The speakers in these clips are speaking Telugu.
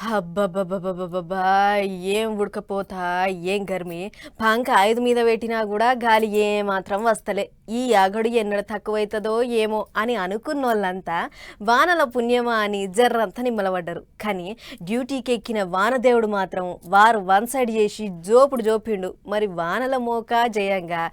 అబ్బబ్బబ్బబ్బబ్బబ్బా! ఏం ఉడకపోతా, ఏం గర్మి. పంక 5 మీద పెట్టినా గూడా గాలి ఏమాత్రం వస్తలే. ఈ అగడు ఎన్నడ తక్కువైతదో ఏమో అని అనుకున్నోళ్ళంతా వానల పుణ్యమా అని జర్రంత నిమ్మలబడ్డరు. కానీ డ్యూటీకెక్కిన వానదేవుడు మాత్రం వారు వన్ సైడ్ చేసి జోపుడు జోపిండు. మరి వానల మోక జయంగా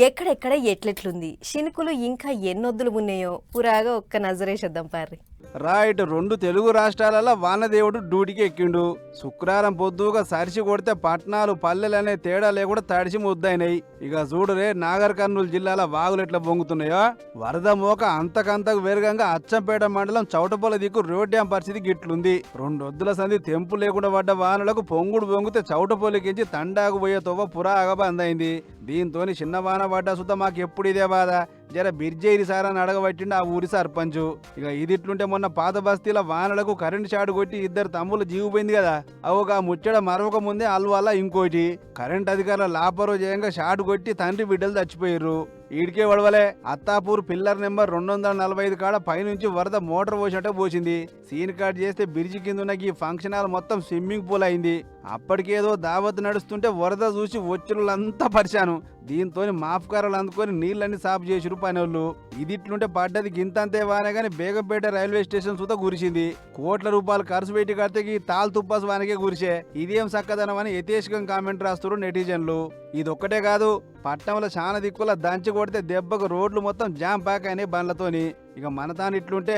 ఎక్కడెక్కడ ఎట్లెట్లుంది, శినుకులు ఇంకా ఎన్నొద్దులు ఉన్నాయో పురాగా ఒక్క నజరేసేద్దాం పార్రి. రైట్, 2 తెలుగు రాష్ట్రాలలో వానదేవుడు డ్యూటీకి ఎక్కిండు. శుక్రవారం పొద్దుగా సరిచి కొడితే పట్నాలు పల్లెలనే తేడా లేకుండా తడిసి ముద్దయినాయి. ఇక చూడురే నాగర్ కర్నూలు జిల్లాల వాగులు ఎట్లా పొంగుతున్నాయో. వరద మోక అంతకంతకు వేరుగా అచ్చంపేట మండలం చౌటపొల దిక్కు రోడ్ డ్యాం పరిస్థితి గిట్లుంది. 2 వద్దుల సంధి తెంపు లేకుండా పడ్డ వానలకు పొంగుడు పొంగితే చౌటపొలికించి తండాకు పోయే తోవ పురా అగబందైంది. దీంతో చిన్న వాన పడ్డా సుత మాకు ఎప్పుడు ఇదే బాధ, జర బిర్జేరి సార్ అని అడగబట్టిండు ఆ ఊరి సర్పంచ్. ఇక ఇదిట్లుంటే మొన్న పాత బస్తీల వానలకు కరెంటు షాట్ కొట్టి 2 తమ్ముళ్ళు జీవిపోయింది కదా. అవొక ముచ్చట మరొక ముందే అల్వాల ఇంకోటి కరెంట్ అధికారుల లాపరో చేయంగా షాట్ కొట్టి తండ్రి బిడ్డలు చచ్చిపోయారు. ఈడికే వడవలే అత్తాపూర్ పిల్లర్ నెంబర్ 245 కాడ పైనుంచి వరద మోటార్ పోసినట్టే పోసింది. సీన్ కార్డ్ చేస్తే బిర్జి కింద ఉన్న ఈ ఫంక్షన్ హాల్ మొత్తం స్విమ్మింగ్ పూల్ అయింది. అప్పటికేదో దావత్ నడుస్తుంటే వరద చూసి వచ్చినంతా పరిచాను. దీంతో మాఫ్కారాలు అందుకొని నీళ్ళని సాఫ్ చేసిరు పనోళ్ళు. ఇదిట్లుంటే పడ్డది గింతంతే వానే గాని బేగంపేట రైల్వే స్టేషన్ సుత కురిసింది. కోట్ల రూపాయలు ఖర్చు పెట్టి కడితే తాల్ తుప్పాస్ వానకే కురిసే. ఇదేం సక్కదనం అని యథేష్కం కామెంట్ రాస్తున్నారు నెటిజన్లు. ఇదొక్కటే కాదు, పట్టణంలో చాలా దిక్కుల దంచి కొడితే దెబ్బకు రోడ్లు మొత్తం జామ్ ప్యాక్ అయినాయి బండ్లతోని. ఇక మనతాను ఇట్లుంటే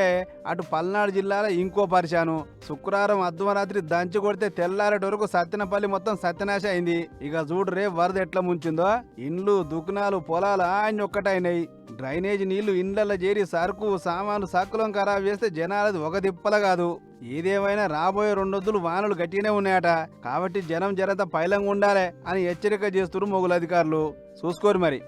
అటు పల్నాడు జిల్లాలో ఇంకో పరిశాను. శుక్రవారం అర్ధరాత్రి దంచి కొడితే తెల్లారేటి వరకు సత్యనపల్లి మొత్తం సత్యనాశ అయింది. ఇక చూడరే వరద ఎట్లా ముంచిందో. ఇండ్లు దుకాణాలు పొలాలు ఆయన ఒక్కటైనాయి. డ్రైనేజ్ నీళ్లు ఇండ్లలో చేరి సరుకు సామాన్లు సక్కులం ఖరాబ్ చేస్తే జనాలది ఒక దిప్పల కాదు. ఏదేమైనా రాబోయే 2 వద్దులు వానలు గట్టిగానే ఉన్నాయట. కాబట్టి జనం జరంత పైలంగా ఉండాలి అని హెచ్చరిక చేస్తున్నారు మొగులు అధికారులు. చూసుకోరు మరి.